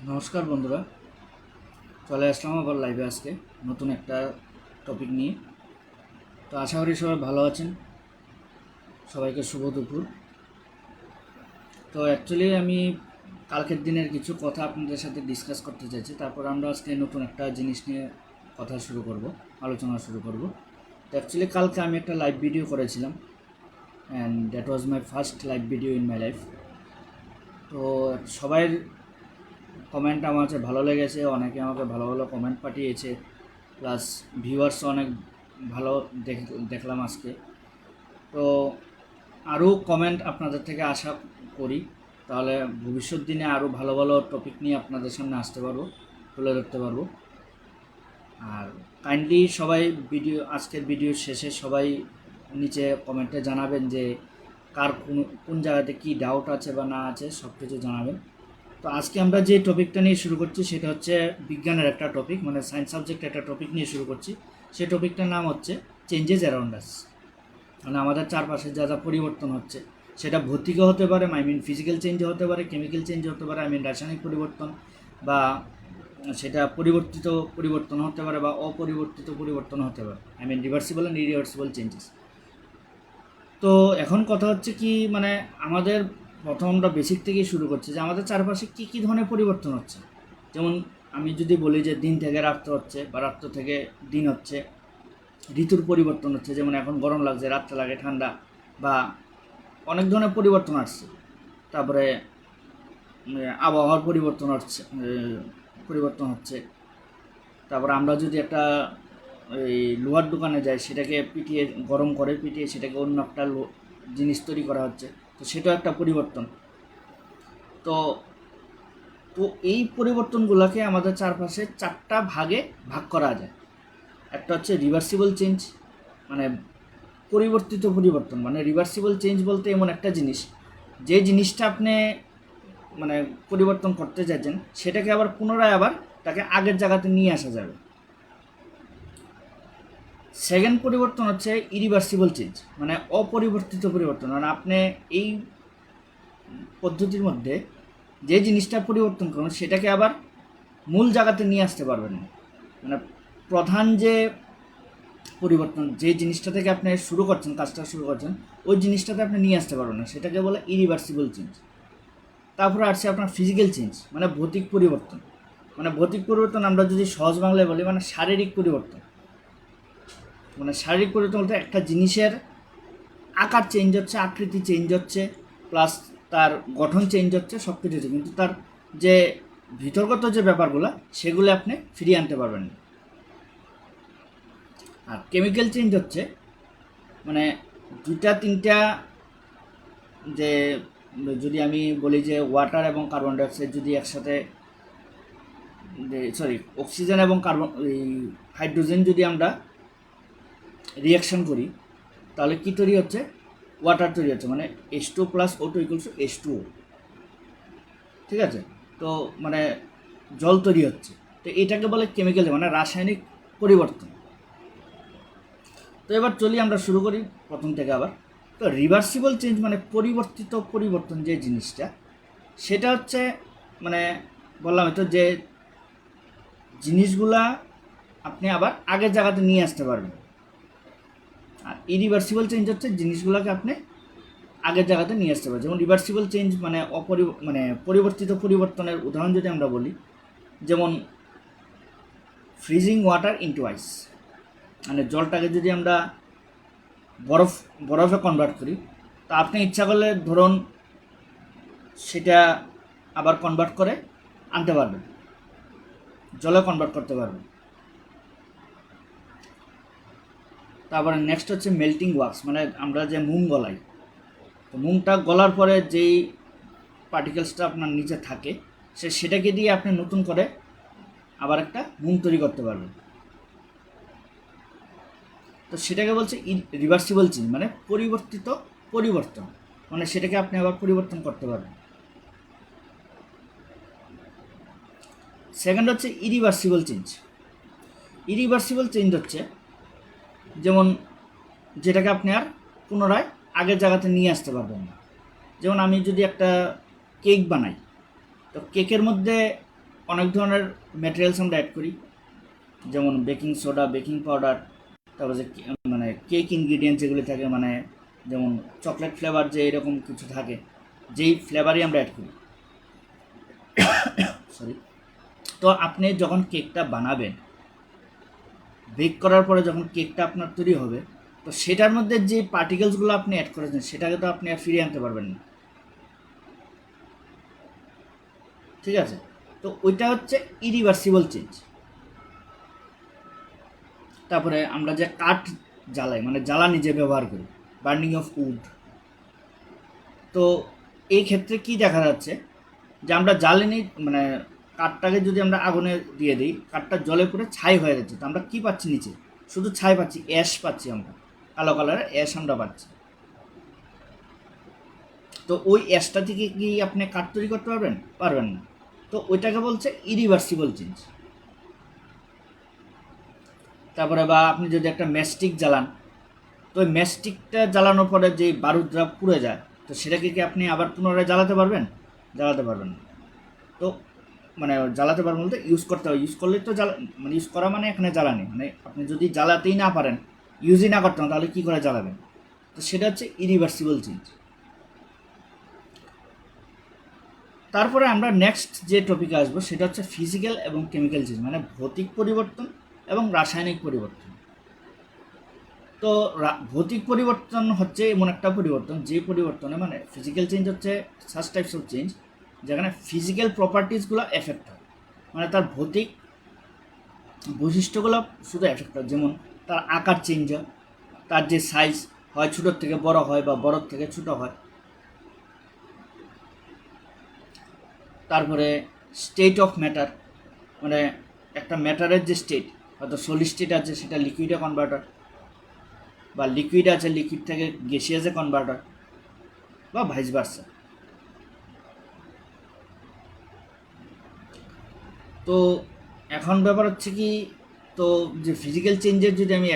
নমস্কার বন্ধুরা, চলে আসলাম আবার লাইভে আজকে নতুন একটা টপিক নিয়ে। তো আশা করি সবাই ভালো আছেন। সবাইকে শুভ দুপুর। তো অ্যাকচুয়ালি আমি কালকের দিনের কিছু কথা আপনাদের সাথে ডিসকাস করতে চাইছি, তারপর আমরা আজকে নতুন একটা জিনিস নিয়ে কথা শুরু করব, আলোচনা শুরু করব। তো অ্যাকচুয়ালি কালকে আমি একটা লাইভ ভিডিও করেছিলাম, and that was my first live video in my life. তো সবাই কমেন্ট আমার কাছে ভালো লেগেছে, অনেকে আমাকে ভালো ভালো কমেন্ট পাঠিয়েছে, প্লাস ভিউয়ার্স অনেক ভালো দেখলাম আজকে। তো আরও কমেন্ট আপনাদের থেকে আশা করি, তাহলে ভবিষ্যৎ দিনে আরও ভালো ভালো টপিক নিয়ে আপনাদের সামনে আসতে পারবো, তুলে ধরতে পারবো। আর কাইন্ডলি সবাই আজকের ভিডিও শেষে সবাই নিচে কমেন্টে জানাবেন যে কার কোন জায়গাতে কী ডাউট আছে বা না আছে, সব কিছু জানাবেন। তো আজকে আমরা যে টপিকটা নিয়ে শুরু করছি সেটা হচ্ছে বিজ্ঞানের একটা টপিক, মানে সায়েন্স সাবজেক্ট একটা টপিক নিয়ে শুরু করছি। সেই টপিকটার নাম হচ্ছে চেঞ্জেস অ্যারাউন্ড আস, মানে আমাদের চারপাশে যা যা পরিবর্তন হচ্ছে, সেটা ভৌতিকও হতে পারে, ফিজিক্যাল চেঞ্জ হতে পারে, কেমিক্যাল চেঞ্জ হতে পারে, রাসায়নিক পরিবর্তন, বা সেটা পরিবর্তন হতে পারে বা অপরিবর্তিত পরিবর্তন হতে পারে, রিভার্সিবল অ্যান্ড ইরিভার্সিবল চেঞ্জেস। তো এখন কথা হচ্ছে কি, মানে আমাদের প্রথম আমরা বেসিক থেকেই শুরু করছি যে আমাদের চারপাশে কী কী ধরনের পরিবর্তন হচ্ছে। যেমন আমি যদি বলি যে দিন থেকে রাত্র হচ্ছে বা রাত্র থেকে দিন হচ্ছে, ঋতুর পরিবর্তন হচ্ছে, যেমন এখন গরম লাগছে, রাত্রে লাগে ঠান্ডা, বা অনেক ধরনের পরিবর্তন আসছে। তারপরে আবহাওয়ার পরিবর্তন হচ্ছে। তারপরে আমরা যদি একটা এই লোহার দোকানে যাই, সেটাকে গরম করে পিটিয়ে সেটাকে অন্য একটা জিনিস তৈরি করা হচ্ছে, তো সেটাও একটা পরিবর্তন। তো তো এই পরিবর্তনগুলোকে আমাদের চারপাশে চারটা ভাগে ভাগ করা যায়। একটা হচ্ছে রিভার্সিবল চেঞ্জ, মানে পরিবর্তিত পরিবর্তন। মানে রিভার্সিবল চেঞ্জ বলতে এমন একটা জিনিস, যে জিনিসটা আপনি মানে পরিবর্তন করতে চাইছেন, সেটাকে আবার পুনরায় তাকে আগের জায়গাতে নিয়ে আসা যাবে। সেকেন্ড পরিবর্তন হচ্ছে ইরিভার্সিবল চেঞ্জ, মানে অপরিবর্তিত পরিবর্তন। মানে আপনি এই পদ্ধতির মধ্যে যে জিনিসটা পরিবর্তন করবেন, সেটাকে আবার মূল জায়গাতে নিয়ে আসতে পারবেন না। মানে প্রধান যে পরিবর্তন, যে জিনিসটা থেকে আপনি কাজটা শুরু করছেন, ওই জিনিসটাতে আপনি নিয়ে আসতে পারবেন না, সেটাকে বলে ইরিভার্সিবল চেঞ্জ। তারপরে আসছে আপনার ফিজিক্যাল চেঞ্জ, মানে ভৌতিক পরিবর্তন। মানে ভৌতিক পরিবর্তন আমরা যদি সহজ বাংলায় বলি, মানে শারীরিক পরিবর্তন। মানে শারীরিক পরিবর্তন বলতে একটা জিনিসের আকার চেঞ্জ হচ্ছে, আকৃতি চেঞ্জ হচ্ছে, প্লাস তার গঠন চেঞ্জ হচ্ছে, সব কিছু হচ্ছে, কিন্তু তার যে ভিতরগত যে ব্যাপারগুলো, সেগুলো আপনি ফিরিয়ে আনতে পারবেন না। আর কেমিক্যাল চেঞ্জ হচ্ছে মানে দুইটা তিনটা, যে যদি আমি বলি যে ওয়াটার এবং কার্বন ডাইঅক্সাইড যদি একসাথে, অক্সিজেন এবং হাইড্রোজেন যদি আমরা রিয়াকশন করি, তাহলে কী তৈরি হচ্ছে? ওয়াটার তৈরি হচ্ছে, মানে H2 plus O2 equals to H2O। ঠিক আছে? তো মানে জল তৈরি হচ্ছে। তো এটাকে বলে কেমিক্যাল, মানে রাসায়নিক পরিবর্তন। তো এবার চলি, আমরা শুরু করি প্রথম থেকে আবার। তো রিভার্সিবল চেঞ্জ মানে পরিবর্তিত পরিবর্তন, যে জিনিসটা, সেটা হচ্ছে মানে বললাম তো, যে জিনিসগুলা আপনি আবার আগের জায়গাতে নিয়ে আসতে পারবেন। আর ইরিভার্সিবল চেঞ্জ হচ্ছে জিনিসগুলোকে আপনি আগের জায়গাতে নিয়ে আসতে পারবেন। যেমন রিভার্সিবল চেঞ্জ মানে পরিবর্তিত পরিবর্তনের উদাহরণ যদি আমরা বলি, যেমন ফ্রিজিং ওয়াটার ইনটু আইস, মানে জলটাকে যদি আমরা বরফে কনভার্ট করি, তা আপনি ইচ্ছা করলে ধরুন সেটা আবার কনভার্ট করে আনতে পারবেন, জলে কনভার্ট করতে পারবেন। তারপরে নেক্সট হচ্ছে মেল্টিং ওয়াক্স, মানে আমরা যে মোম গলাই, তো মোমটা গলার পরে যেই পার্টিকেলসটা আপনার নিচে থাকে, সেটাকে দিয়ে আপনি নতুন করে আবার একটা মোম তৈরি করতে পারবেন। তো সেটাকে বলছে রিভার্সিবল চেঞ্জ, মানে পরিবর্তন, মানে সেটাকে আপনি আবার পরিবর্তন করতে পারবেন। সেকেন্ড হচ্ছে ইরিভার্সিবল চেঞ্জ। ইরিভার্সিবল চেঞ্জ হচ্ছে যেমন যেটাকে আপনি আর পুনরায় আগের জায়গাতে নিয়ে আসতে পারবেন না। যেমন আমি যদি একটা কেক বানাই, তো কেকের মধ্যে অনেক ধরনের ম্যাটেরিয়ালস আমরা অ্যাড করি, যেমন বেকিং সোডা, বেকিং পাউডার, তারপর যে মানে কেক ইনগ্রিডিয়েন্ট যেগুলি থাকে, মানে যেমন চকলেট ফ্লেভার যে এরকম কিছু থাকে, যেই ফ্লেভারই আমরা অ্যাড করি। সরি। তো আপনি যখন কেকটা বানাবেন, বেক করার পরে যখন কেকটা আপনার তৈরি হবে, তো সেটার মধ্যে যে পার্টিকেলসগুলো আপনি অ্যাড করেছেন সেটাকে তো আপনি আর ফিরিয়ে আনতে পারবেন না, ঠিক আছে? তো ওইটা হচ্ছে ইরিভার্সিবল চেঞ্জ। তারপরে আমরা যে কাঠ জ্বালাই, মানে জ্বালানি যে ব্যবহার করি, বার্নিং অফ উড, তো এই ক্ষেত্রে কি দেখা যাচ্ছে যে আমরা জ্বালানি মানে কাঠটাকে যদি আমরা আগুনে দিয়ে দিই, কাঠটা জলে পুরো ছাই হয়ে যাচ্ছে, তো আমরা কি পাচ্ছি নিচে? শুধু ছাই পাচ্ছি, অ্যাশ পাচ্ছি, আমরা কালো কালারের অ্যাশ আমরা পাচ্ছি। তো ওই অ্যাশটা থেকে কি আপনি কাঠ তৈরি করতে পারবেন? পারবেন না। তো ওইটাকে বলছে ইরিভার্সিবল চেঞ্জ। তারপরে বা আপনি যদি একটা ম্যাস্টিক জ্বালান, তো ওই ম্যাস্টিকটা জ্বালানোর পরে যে বারুদটা পুড়ে যায়, তো সেটাকে কি আপনি আবার পুনরায় জ্বালাতে পারবেন? জ্বালাতে পারবেন না। তো মানে জ্বালাতে পারবেন বলতে ইউজ করতে হবে, ইউজ করলেই তো মানে ইউজ করা মানে এখানে জ্বালানি, মানে আপনি যদি জ্বালাতেই না পারেন, ইউজই না করতে তাহলে কী করে জ্বালাবেন? তো সেটা হচ্ছে ইরিভার্সিবল চেঞ্জ। তারপরে আমরা নেক্সট যে টপিকে আসবো সেটা হচ্ছে ফিজিক্যাল এবং কেমিক্যাল চেঞ্জ, মানে ভৌতিক পরিবর্তন এবং রাসায়নিক পরিবর্তন। তো ভৌতিক পরিবর্তন হচ্ছে এমন একটা পরিবর্তন যে পরিবর্তনে, মানে ফিজিক্যাল চেঞ্জ হচ্ছে সাচ টাইপস অফ চেঞ্জ যেখানে ফিজিক্যাল প্রপার্টিসগুলো এফেক্ট হয়, মানে তার ভৌতিক বৈশিষ্ট্যগুলো শুধু এফেক্ট হয়। যেমন তার আকার চেঞ্জ হয়, তার যে সাইজ হয় ছোটোর থেকে বড় হয় বা বড়োর থেকে ছোটো হয়। তারপরে স্টেট অফ ম্যাটার, মানে একটা ম্যাটারের যে স্টেট, হয়তো সলিড স্টেট আছে সেটা লিকুইডে কনভার্ট হয়, বা লিকুইড আছে লিকুইড থেকে গ্যাসিয়াসে কনভার্ট হয়, বা ভাইস ভার্সা। তো এখন ব্যাপার হচ্ছে কি, তো যে ফিজিক্যাল চেঞ্জের যদি আমি